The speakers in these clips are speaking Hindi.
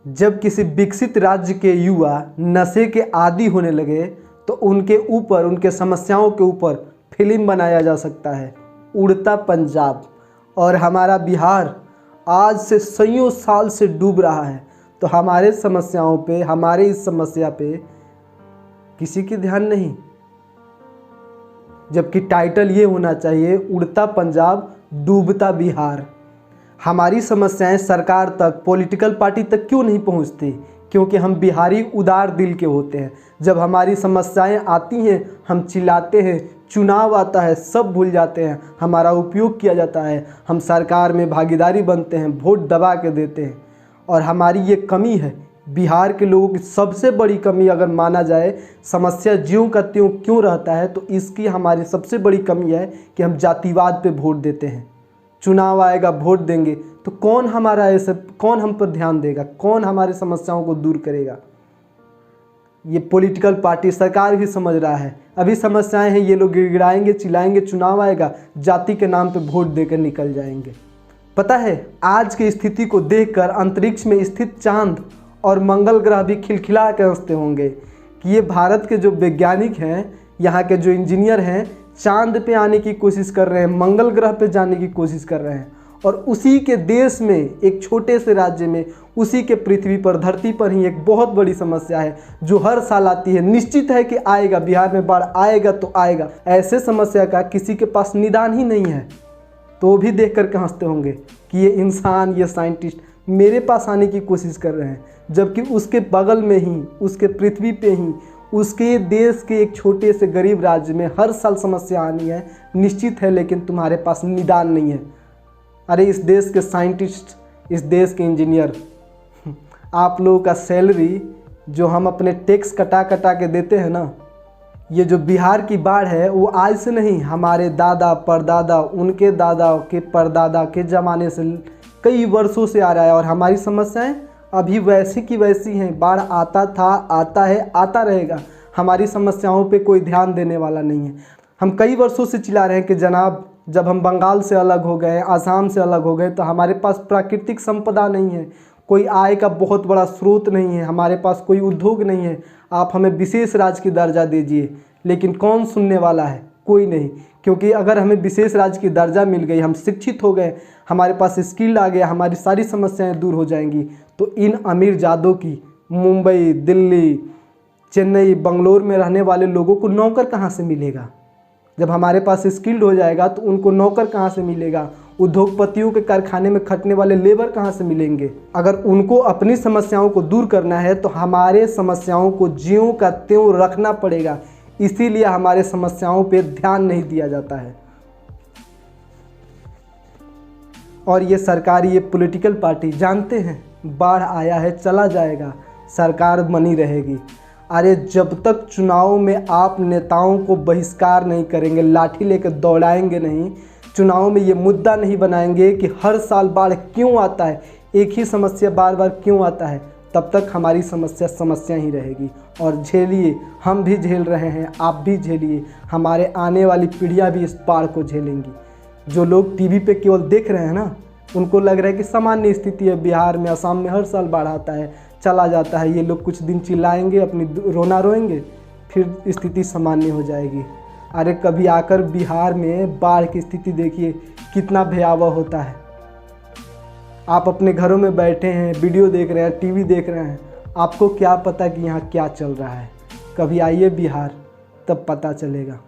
जब किसी विकसित राज्य के युवा नशे के आदी होने लगे तो उनके ऊपर, उनके समस्याओं के ऊपर फिल्म बनाया जा सकता है। उड़ता पंजाब। और हमारा बिहार आज से सैयों साल से डूब रहा है, तो हमारे समस्याओं पे, हमारे इस समस्या पे किसी की ध्यान नहीं। जबकि टाइटल ये होना चाहिए, उड़ता पंजाब डूबता बिहार। हमारी समस्याएं सरकार तक, पॉलिटिकल पार्टी तक क्यों नहीं पहुंचती? क्योंकि हम बिहारी उदार दिल के होते हैं। जब हमारी समस्याएं आती हैं हम चिल्लाते हैं, चुनाव आता है सब भूल जाते हैं, हमारा उपयोग किया जाता है, हम सरकार में भागीदारी बनते हैं, वोट दबा के देते हैं। और हमारी ये कमी है, बिहार के लोगों की सबसे बड़ी कमी अगर माना जाए, समस्या ज्यों का त्यों क्यों रहता है, तो इसकी हमारी सबसे बड़ी कमी है कि हम जातिवाद पे वोट देते हैं। चुनाव आएगा, वोट देंगे तो कौन हम पर ध्यान देगा? कौन हमारी समस्याओं को दूर करेगा? ये पॉलिटिकल पार्टी, सरकार भी समझ रहा है अभी समस्याएं हैं, ये लोग गिड़गिड़ाएंगे, चिल्लाएंगे, चुनाव आएगा, जाति के नाम पे वोट देकर निकल जाएंगे। पता है, आज की स्थिति को देखकर अंतरिक्ष में स्थित चांद और मंगल ग्रह भी खिलखिला के हंसते होंगे कि ये भारत के जो वैज्ञानिक हैं, यहाँ के जो इंजीनियर हैं, चांद पे आने की कोशिश कर रहे हैं, मंगल ग्रह पे जाने की कोशिश कर रहे हैं। और उसी के देश में, एक छोटे से राज्य में, उसी के पृथ्वी पर, धरती पर ही एक बहुत बड़ी समस्या है जो हर साल आती है। निश्चित है कि आएगा, बिहार में बाढ़ आएगा तो आएगा। ऐसे समस्या का किसी के पास निदान ही नहीं है, तो वो भी देख करके हंसते होंगे कि ये इंसान, ये साइंटिस्ट मेरे पास आने की कोशिश कर रहे हैं, जबकि उसके बगल में ही, उसके पृथ्वी पे ही, उसके देश के एक छोटे से गरीब राज्य में हर साल समस्या आनी है। निश्चित है, लेकिन तुम्हारे पास निदान नहीं है। अरे इस देश के साइंटिस्ट, इस देश के इंजीनियर, आप लोगों का सैलरी जो हम अपने टैक्स कटा कटा के देते हैं ना, ये जो बिहार की बाढ़ है वो आज से नहीं, हमारे दादा परदादा, उनके दादा के परदादा के ज़माने से कई वर्षों से आ रहा है। और हमारी समस्याएं अभी वैसी की वैसी हैं। बाढ़ आता था, आता है, आता रहेगा। हमारी समस्याओं पे कोई ध्यान देने वाला नहीं है। हम कई वर्षों से चिल्ला रहे हैं कि जनाब, जब हम बंगाल से अलग हो गए, आसाम से अलग हो गए, तो हमारे पास प्राकृतिक संपदा नहीं है, कोई आय का बहुत बड़ा स्रोत नहीं है, हमारे पास कोई उद्योग नहीं है, आप हमें विशेष राज्य की दर्जा दीजिए। लेकिन कौन सुनने वाला है? कोई नहीं। क्योंकि अगर हमें विशेष राज्य की दर्जा मिल गई, हम शिक्षित हो गए, हमारे पास स्किल आ गया, हमारी सारी समस्याएं दूर हो जाएंगी, तो इन अमीर जादों की, मुंबई, दिल्ली, चेन्नई, बंगलोर में रहने वाले लोगों को नौकर कहाँ से मिलेगा? जब हमारे पास स्किल्ड हो जाएगा तो उनको नौकर कहाँ से मिलेगा? उद्योगपतियों के कारखाने में खटने वाले लेबर कहाँ से मिलेंगे? अगर उनको अपनी समस्याओं को दूर करना है तो हमारे समस्याओं को ज्यों का त्यों रखना पड़ेगा। इसीलिए हमारे समस्याओं पे ध्यान नहीं दिया जाता है। और ये सरकारी, ये पॉलिटिकल पार्टी जानते हैं बाढ़ आया है, चला जाएगा, सरकार बनी रहेगी। अरे जब तक चुनाव में आप नेताओं को बहिष्कार नहीं करेंगे, लाठी लेकर दौड़ाएंगे नहीं, चुनाव में ये मुद्दा नहीं बनाएंगे कि हर साल बाढ़ क्यों आता है, एक ही समस्या बार बार क्यों आता है, तब तक हमारी समस्या ही रहेगी। और झेलिए, हम भी झेल रहे हैं, आप भी झेलिए, हमारे आने वाली पीढ़ियां भी इस बाढ़ को झेलेंगी। जो लोग टीवी पे केवल देख रहे हैं ना, उनको लग रहा है कि सामान्य स्थिति है, बिहार में, असम में हर साल बाढ़ आता है, चला जाता है, ये लोग कुछ दिन चिल्लाएंगे, अपनी रोना रोएंगे, फिर स्थिति सामान्य हो जाएगी। अरे कभी आकर बिहार में बाढ़ की स्थिति देखिए कितना भयावह होता है। आप अपने घरों में बैठे हैं, वीडियो देख रहे हैं, टीवी देख रहे हैं, आपको क्या पता कि यहाँ क्या चल रहा है? कभी आइए बिहार, तब पता चलेगा।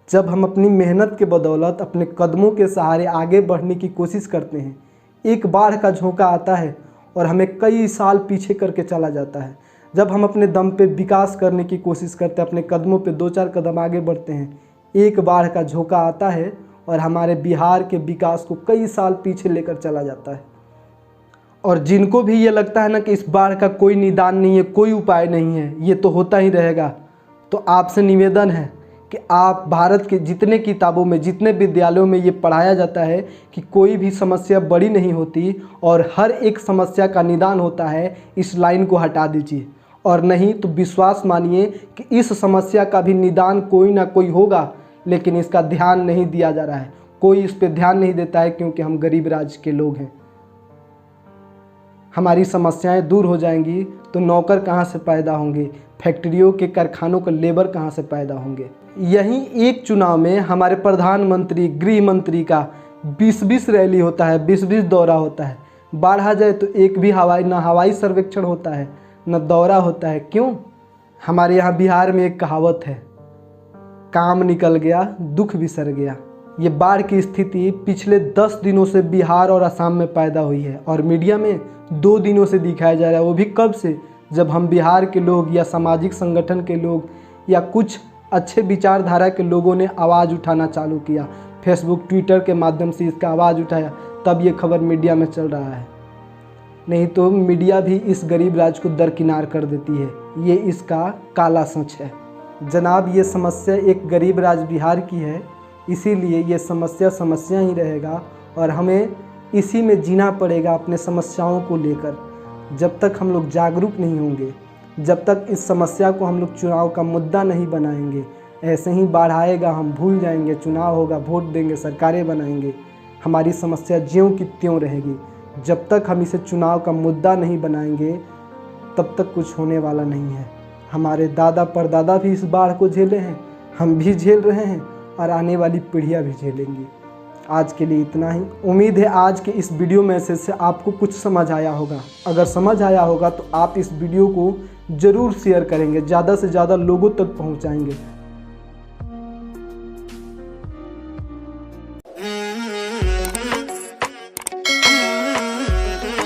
जब हम अपनी मेहनत के बदौलत, अपने कदमों के सहारे आगे बढ़ने की कोशिश करते हैं, एक बाढ़ का झोंका आता है और हमें कई साल पीछे करके चला जाता है। जब हम अपने दम पे विकास करने की कोशिश करते हैं, अपने कदमों पे 2-4 कदम आगे बढ़ते हैं, एक बाढ़ का झोंका आता है और हमारे बिहार के विकास को कई साल पीछे लेकर चला जाता है। और जिनको भी ये लगता है ना कि इस बाढ़ का कोई निदान नहीं है, कोई उपाय नहीं है, ये तो होता ही रहेगा, तो आपसे निवेदन है कि आप भारत के जितने किताबों में, जितने विद्यालयों में ये पढ़ाया जाता है कि कोई भी समस्या बड़ी नहीं होती और हर एक समस्या का निदान होता है, इस लाइन को हटा दीजिए। और नहीं तो विश्वास मानिए कि इस समस्या का भी निदान कोई ना कोई होगा, लेकिन इसका ध्यान नहीं दिया जा रहा है। कोई इस पर ध्यान नहीं देता है क्योंकि हम गरीब राज्य के लोग हैं। हमारी समस्याएं दूर हो जाएंगी तो नौकर कहाँ से पैदा होंगे, फैक्ट्रियों के कारखानों का लेबर कहाँ से पैदा होंगे। यहीं एक चुनाव में हमारे प्रधानमंत्री, गृह मंत्री का 20-20 रैली होता है, 20-20 दौरा होता है। बाढ़ आ जाए तो एक भी हवाई सर्वेक्षण होता है, न दौरा होता है। क्यों? हमारे यहाँ बिहार में एक कहावत है, काम निकल गया दुख बिसर गया। ये बाढ़ की स्थिति पिछले 10 दिनों से बिहार और असम में पैदा हुई है और मीडिया में 2 दिनों से दिखाया जा रहा है। वो भी कब से? जब हम बिहार के लोग या सामाजिक संगठन के लोग या कुछ अच्छे विचारधारा के लोगों ने आवाज़ उठाना चालू किया, फेसबुक, ट्विटर के माध्यम से इसका आवाज़ उठाया, तब ये खबर मीडिया में चल रहा है। नहीं तो मीडिया भी इस गरीब राज्य को दरकिनार कर देती है। ये इसका काला सच है। जनाब, ये समस्या एक गरीब राज्य बिहार की है, इसीलिए ये समस्या ही रहेगा और हमें इसी में जीना पड़ेगा अपने समस्याओं को लेकर। जब तक हम लोग जागरूक नहीं होंगे, जब तक इस समस्या को हम लोग चुनाव का मुद्दा नहीं बनाएंगे, ऐसे ही बाढ़ आएगा, हम भूल जाएंगे, चुनाव होगा, वोट देंगे, सरकारें बनाएंगे, हमारी समस्या ज्यों की त्यों रहेगी। जब तक हम इसे चुनाव का मुद्दा नहीं बनाएंगे तब तक कुछ होने वाला नहीं है। हमारे दादा परदादा भी इस बाढ़ को झेले हैं, हम भी झेल रहे हैं और आने वाली पीढ़ियां भी झेलेंगी। आज के लिए इतना ही। उम्मीद है आज के इस वीडियो मैसेज से आपको कुछ समझ आया होगा। अगर समझ आया होगा तो आप इस वीडियो को ज़रूर शेयर करेंगे, ज़्यादा से ज़्यादा लोगों तक पहुंचाएंगे